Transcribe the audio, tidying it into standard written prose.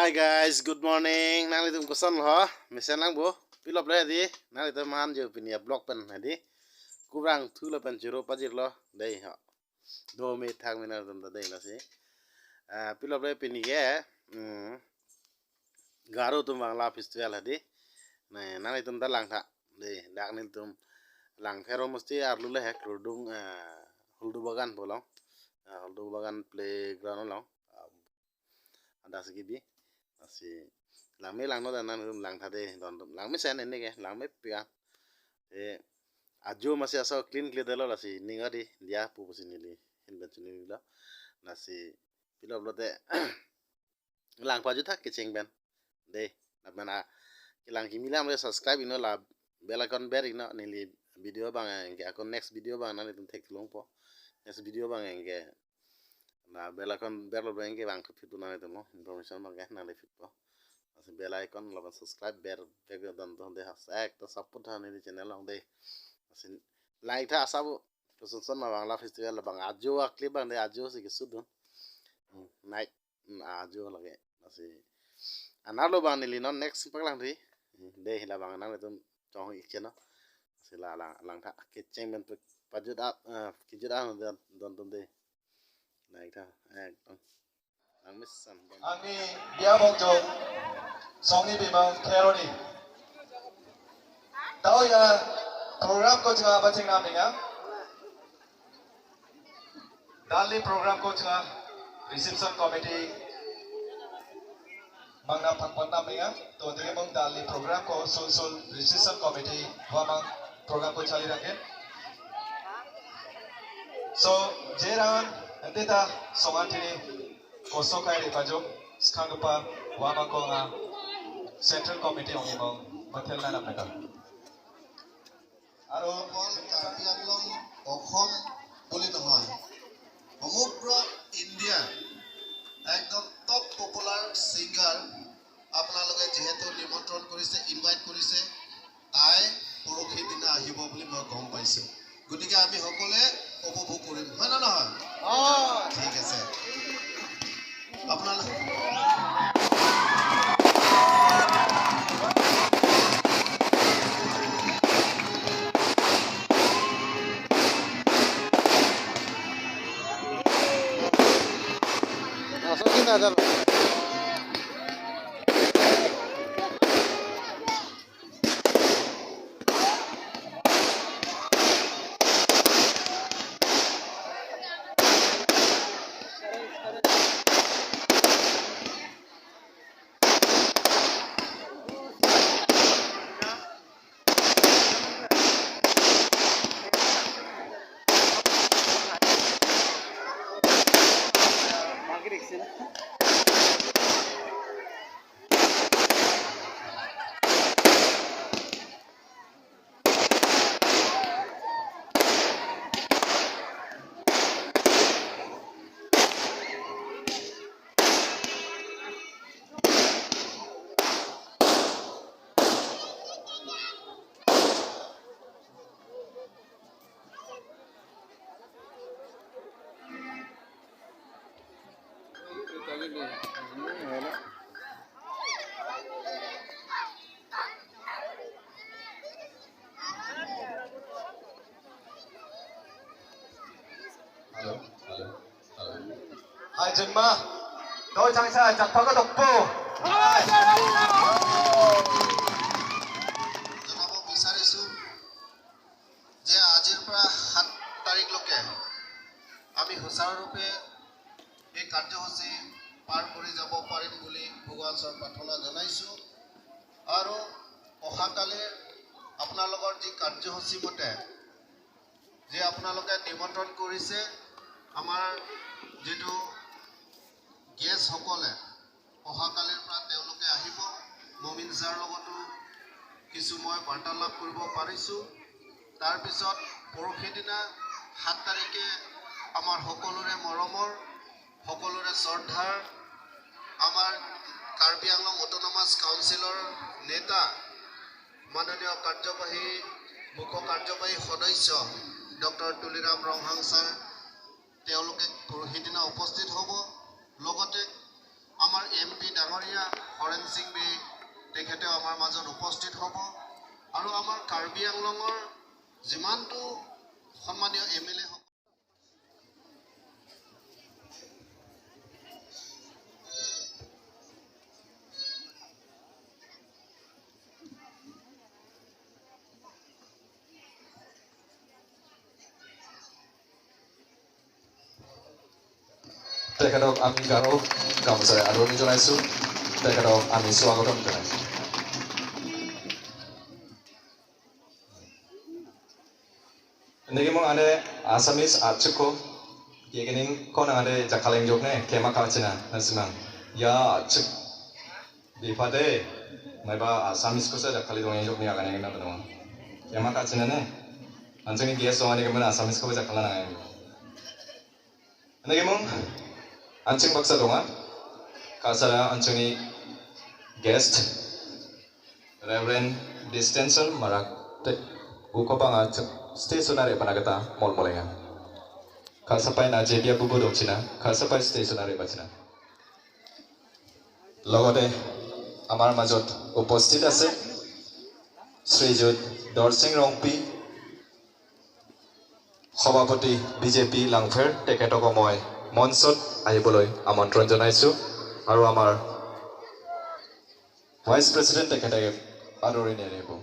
Hi guys, good morning. Nang litum kusan ho. Misen lang bo. Pilop le di. Nang litum man jo pinia blog pen hadi. Kurang thula pen jero pajir lo. Dei ho. 2 minit thang mina tum da dei la si. Pilop le pini ge. Garo tum bangla festival hadi. Nang litum da lang tha. Dei dak nil tum lang phero musti arlu le hek klurdung huldu bagan bolong. Huldu bagan playground long. Ada segibi. Asi lang mấy lang nó đang lang thà đây đòn lang mấy sen này cái lang mấy pia thế ajo masih asal clean clear đó là si ninga di dia pu sini li hin ben sini đó là si pilot lo de lang pa juta ke cheng ben đây là mana cái lang kimi lam le subscribe ino là bell icon ber ino ni li video bang cái akon next video bang nang tum tek long po next video bang cái na bell icon ber lo bang cái bang fit tu nang tum lo information bang cái nang le fit po bell icon lawan subscribe ber bego don don de hasek to support han ni channel long de asin like tha sabu to son ma bangla festival bang ajo clip bang de ajo se kisudun night ajo lage asi analo bang ni non next paklang ri de hila bang nang tum chong ik cheno sila lang tha ke cheng ben pajut up kijut an don don de like tha ekdom ang missan Ani dia mongjo song ni bimang keroni. Tahu ya program ko juga apa cing namanya? Dali program ko juga reception committee. Mangna phangpon namanya. To ni mong dali program ko sul reception committee. Wa mang program ko chali raket. So jeran nanti ta songan tini koso kai di pajok sekarang apa wama ko nga central committee ong imong matel na napeta. আৰু karbi anglong Assam বুলি নহয় সমগ্ৰ India একদম top popular singer আপোনালোকে যেহেতু নিমন্ত্ৰণ কৰিছে invite কৰিছে তাই পৰখি দিনা আহিব বুলি মই গম পাইছো গতিকে আমি সকলোৱে উপভোগ কৰিম হয় না নহয় ঠিক আছে আপোনালোক Ada Hai jengma, doi changsa jakpaga dokpo. জনাব বিচাৰিছো যে আজিৰ পৰা 7 তাৰিখলৈকে আমি সুচাৰুৰূপে এই কাৰ্যসূচী পাৰ কৰি যাব পাৰিম বুলি ভগৱানৰ ওচৰত প্ৰাৰ্থনা জনাইছো আৰু অহাকালি আপোনালোকৰ যি কাৰ্যসূচী মতে যে আপোনালোকে নিমন্ত্ৰণ কৰিছে আমাৰ যেটো গেছ সকলে অহাকালিৰ পৰা তেওঁলোকে আহিব মমিন ছাৰ লগতো কিছু মই বাৰ্তালাপ কৰিব পাৰিছো তাৰ পিছত পৰখি দিনা 7 তাৰিখে আমাৰ সকলোৰে মৰমৰ সকলোৰে শ্ৰদ্ধাৰ আমাৰ কাৰ্বি আংলং অটোনমাস কাউন্সিলৰ নেতা মাননীয় কাৰ্যবাহী মুখ্য কাৰ্যবাহী সদস্য ডক্টৰ তুলিৰাম ৰংহাং ছাৰ তেওঁলোকে পৰখি দিনা উপস্থিত হ'ব লগতে আমাৰ আমাৰ MP ডাঙৰীয়া হৰেণ সিং বি তেখেতে আমাৰ মাজত উপস্থিত হ'ব আৰু আমাৰ কাৰ্বি আংলঙৰ যিমানটো সন্মানীয় MLA হ'ব তেখেতক আমি গাৰো গামোচাৰে আদৰণি জনাইছোঁ তেখেতক আমি স্বাগতম জনাইছোঁ Negi mong ade Assamese atsuko yegening kon ade jakaleng jokne kema kachina nasimang ya atsuk dipade maiba Assamese ko sa jakali dong jokni agane na dong kema kachina ne anjani guest ongani kemana Assamese ko jakala na negi mong anjing baksa donga kasara anjani guest Reverend Distenson marak te ukopang atsuk stationary panagata molmolenga khasapai na jebia bubu dongchina khasapai stationary bachina logote amar majot uposthit ase Srijut Dorsing Rongpi Sabhapati BJP Langpher teketoko moi monsot ahiboloi amantron janaisu aru amar Vice President tekete adorini anibo